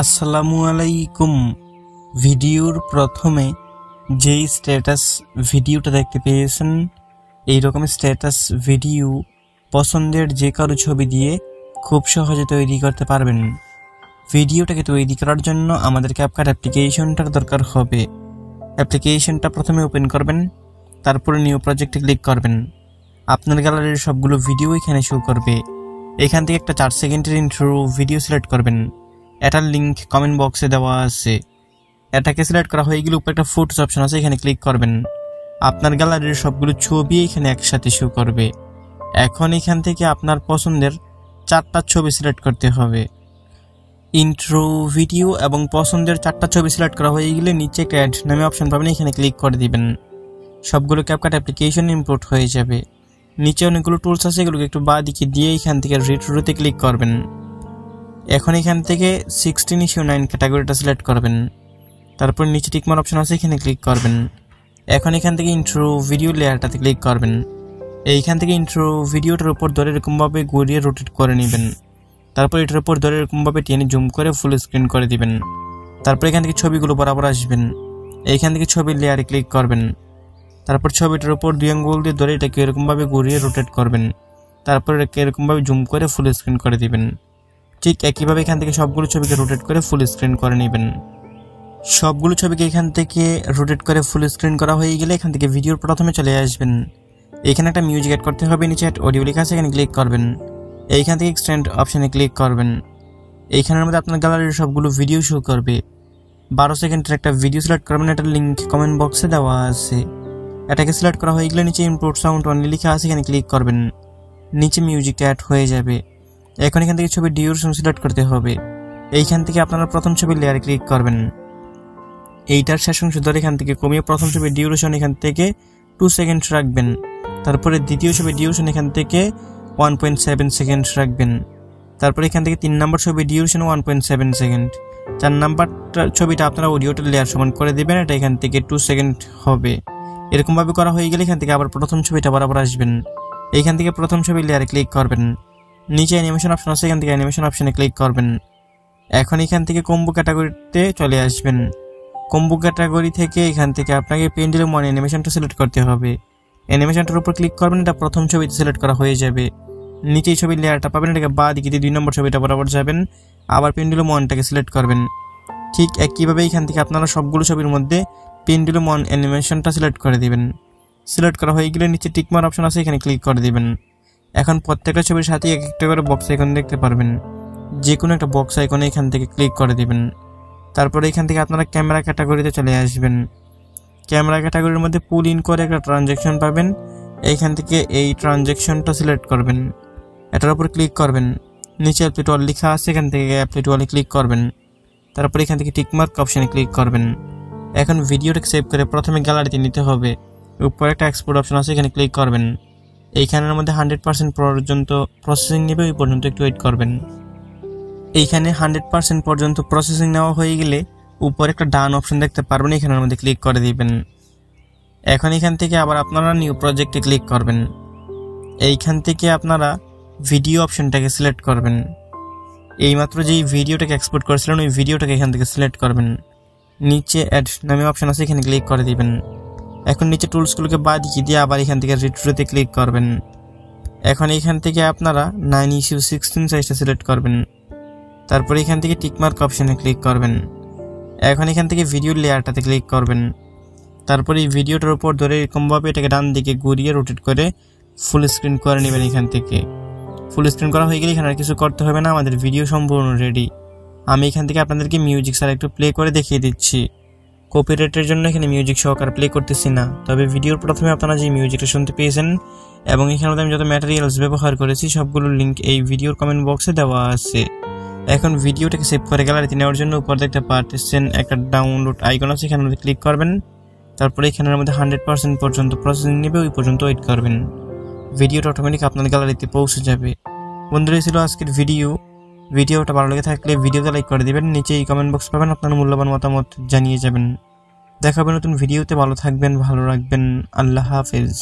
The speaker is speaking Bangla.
আসসালামু আলাইকুম। ভিডিওর প্রথমে যেই স্ট্যাটাস ভিডিওটা দেখতে পেয়েছেন, এইরকম স্ট্যাটাস ভিডিও পছন্দের যে কারো ছবি দিয়ে খুব সহজে তৈরি করতে পারবেন। ভিডিওটাকে তৈরি করার জন্য আমাদের ক্যাপকাট অ্যাপ্লিকেশনটার দরকার হবে। অ্যাপ্লিকেশনটা প্রথমে ওপেন করবেন, তারপরে নিউ প্রজেক্টে ক্লিক করবেন। আপনার গ্যালারির সবগুলো ভিডিও এখানে শো করবে। এখান থেকে একটা 4 সেকেন্ডের ইন্ট্রো ভিডিও সিলেক্ট করবেন। এটার লিঙ্ক কমেন্ট বক্সে দেওয়া আছে। এটাকে সিলেক্ট করা হয়ে গেলে উপরে একটা ফটোস অপশন আছে, এখানে ক্লিক করবেন। আপনার গ্যালারির সবগুলো ছবি এখানে একসাথে শো করবে। এখন এখান থেকে আপনার পছন্দের 4টা ছবি সিলেক্ট করতে হবে। ইন্ট্রো ভিডিও এবং পছন্দের 4টা ছবি সিলেক্ট করা হয়ে গেলে নিচে অ্যাড নামে অপশন পাবেন, এখানে ক্লিক করে দিবেন। সবগুলো ক্যাপকাট অ্যাপ্লিকেশন ইম্পোর্ট হয়ে যাবে। নিচে অনেকগুলো টুলস আছে, এগুলোকে একটু বাঁ দিকে দিয়ে এখান থেকে রেট্রোতে ক্লিক করবেন। এখন এখান থেকে 16:9 ক্যাটাগরিটা সিলেক্ট করবেন। তারপর নিচে টিকমার্ক অপশন আছে, এখানে ক্লিক করবেন। এখন এখান থেকে ইন্ট্রো ভিডিও লেয়ারটাতে ক্লিক করবেন। এইখান থেকে ইন্ট্রো ভিডিওটার উপর ধরে এরকমভাবে ঘুরিয়ে রোটেট করে নেবেন। তারপর এটার উপর ধরে এরকমভাবে টেনে জুম করে ফুল স্ক্রিন করে দিবেন। তারপর এখান থেকে ছবিগুলো বরাবর আসবেন। এইখান থেকে ছবির লেয়ারে ক্লিক করবেন। তারপর ছবিটার উপর 2 আঙ্গুল দিয়ে ধরে এটাকে এরকমভাবে ঘুরিয়ে রোটেট করবেন। তারপর এটাকে এরকমভাবে জুম করে ফুল স্ক্রিন করে দিবেন। ঠিক একইভাবে এখান থেকে সবগুলো ছবিকে রোটেট করে ফুল স্ক্রিন করে নেবেন। সবগুলো ছবিকে এখান থেকে রোটেট করে ফুল স্ক্রিন করা হয়ে গেলে এখান থেকে ভিডিওর প্রথমে চলে আসবেন। এখানে একটা মিউজিক অ্যাড করতে হবে, নিচে অডিও লেখা আছে, এখানে ক্লিক করবেন। এইখান থেকে এক্সটেন্ড অপশানে ক্লিক করবেন। এইখানের মধ্যে আপনার গ্যালারির সবগুলো ভিডিও শো করবে। 12 সেকেন্ডের একটা ভিডিও সিলেক্ট করবেন, এটার লিঙ্ক কমেন্ট বক্সে দেওয়া আছে। এটাকে সিলেক্ট করা হয়ে গেলে নিচে ইম্পোর্ট সাউন্ড অনলি লেখা আছে, এখানে ক্লিক করবেন। নিচে মিউজিকটা অ্যাড হয়ে যাবে। এখন এখান থেকে ছবির ডিউরেশন সিলেক্ট করতে হবে। এইখান থেকে আপনারা প্রথম ছবির লেয়ারে ক্লিক করবেন। এইটার শেষ অংশ ধরে এখান থেকে কমিয়ে প্রথম ছবির ডিউরেশন এখান থেকে 2 সেকেন্ড রাখবেন। তারপরে দ্বিতীয় ছবির ডিউরেশন এখান থেকে 1.7 সেকেন্ড রাখবেন। তারপরে এখান থেকে 3 নম্বর ছবির ডিউরেশন 1.7 সেকেন্ড। 4 নম্বর ছবিটা আপনারা অডিওটা লেয়ার সমান করে দেবেন, এটা এখান থেকে 2 সেকেন্ড হবে। এরকমভাবে করা হয়ে গেলে এখান থেকে আবার প্রথম ছবিটা বরাবর আসবেন। এইখান থেকে প্রথম ছবির লেয়ারে ক্লিক করবেন। নিচে অ্যানিমেশন অপশন আছে, এখান থেকে অ্যানিমেশন অপশনে ক্লিক করবেন। এখন এখান থেকে কম্বো ক্যাটাগরিতে চলে আসবেন। কম্বো ক্যাটাগরি থেকে এখান থেকে আপনাকে পেন্ডুলাম ওয়ান অ্যানিমেশনটা সিলেক্ট করতে হবে। অ্যানিমেশনটার উপর ক্লিক করবেন, এটা প্রথম ছবিতে সিলেক্ট করা হয়ে যাবে। নিচে ছবির লেয়ারটা পাবেন, এটাকে বাঁ দিকে দিয়ে 2 নম্বর ছবিটা বরাবর যাবেন, আবার পেন্ডুলাম ওয়ানটাকে সিলেক্ট করবেন। ঠিক একইভাবে এখান থেকে আপনারা সবগুলো ছবির মধ্যে পেন্ডুলাম ওয়ান অ্যানিমেশনটা সিলেক্ট করে দিবেন। সিলেক্ট করা হয়ে গেলে নিচে টিকমার্ক অপশন আছে, এখানে ক্লিক করে দিবেন। এখন প্রত্যেকটা ছবির সাথে একটা করে বক্স আইকন দেখতে পারবেন। যে কোনো একটা বক্স আইকনে এখান থেকে ক্লিক করে দিবেন। তারপরে এখান থেকে আপনারা ক্যামেরা ক্যাটাগরিতে চলে আসবেন। ক্যামেরা ক্যাটাগরির মধ্যে পুল ইন করে একটা ট্রানজ্যাকশন পাবেন। এইখান থেকে এই ট্রানজ্যাকশনটা সিলেক্ট করবেন, এটার উপর ক্লিক করবেন। নিচে অ্যাপ্লাই টু অল লেখা আছে, এখান থেকে অ্যাপ্লাই টু অলে ক্লিক করবেন। তারপরে এখান থেকে টিকমার্ক অপশানে ক্লিক করবেন। এখন ভিডিওটাকে সেভ করে প্রথমে গ্যালারিতে নিতে হবে। উপরে একটা এক্সপোর্ট অপশন আছে, এখানে ক্লিক করবেন। এইখানের মধ্যে 100% পর্যন্ত প্রসেসিং নেবে, ওই পর্যন্ত একটু ওয়েট করবেন। এইখানে 100% পর্যন্ত প্রসেসিং নেওয়া হয়ে গেলে উপরে একটা ডান অপশন দেখতে পারবেন, এখানের মধ্যে ক্লিক করে দিবেন। এখন এখান থেকে আবার আপনারা নিউ প্রজেক্টে ক্লিক করবেন। এইখান থেকে আপনারা ভিডিও অপশনটাকে সিলেক্ট করবেন। এইমাত্র যেই ভিডিওটাকে এক্সপোর্ট করেছিলেন ওই ভিডিওটাকে এখান থেকে সিলেক্ট করবেন। নিচে অ্যাড নামে অপশন আছে, এখানে ক্লিক করে দিবেন। এখন নিচে টুলসগুলোকে বাদ দিয়ে দিয়ে আবার এখান থেকে রেট্রোতে ক্লিক করবেন। এখন এখান থেকে আপনারা 9:16 সাইজটা সিলেক্ট করবেন। তারপরে এখান থেকে টিকমার্ক অপশানে ক্লিক করবেন। এখন এখান থেকে ভিডিও লেয়ারটাতে ক্লিক করবেন। তারপরে এই ভিডিওটার উপর ধরে এরকমভাবে এটাকে ডান দিকে ঘুরিয়ে রোটেট করে ফুল স্ক্রিন করে নেবেন। এখান থেকে ফুল স্ক্রিন করা হয়ে গেলে এখানে আর কিছু করতে হবে না, আমাদের ভিডিও সম্পূর্ণ রেডি। আমি এখান থেকে আপনাদেরকে মিউজিক ছাড়া একটু প্লে করে দেখিয়ে দিচ্ছি। কপিরাইটের জন্য এখানে মিউজিক সহকারে প্লে করতেছি না, তবে ভিডিওর প্রথমে আপনারা যে মিউজিকটা শুনতে পেয়েছেন এবং এখানে আমি যত ম্যাটেরিয়ালস ব্যবহার করেছি সবগুলোর লিঙ্ক এই ভিডিওর কমেন্ট বক্সে দেওয়া আছে। এখন ভিডিওটাকে সেভ করে গ্যালারিতে নেওয়ার জন্য উপর দেখতে পাচ্ছেন একটা ডাউনলোড আইকন আছে, এখানে ক্লিক করবেন। তারপরে এখানের মধ্যে 100% পর্যন্ত প্রসেসিং নেবে, ওই পর্যন্ত ওয়েট করবেন। ভিডিওটা অটোমেটিক আপনার গ্যালারিতে পৌঁছে যাবে। বন্ধুরা, ছিল আজকের ভিডিওটা ভালো লেগে থাকলে ভিডিওতে লাইক করে দিবেন। নিচে এই কমেন্ট বক্স পাবেন, আপনার মূল্যবান মতামত জানিয়ে যাবেন। দেখা হবে নতুন ভিডিওতে। ভালো থাকবেন, ভালো রাখবেন। আল্লাহ হাফেজ।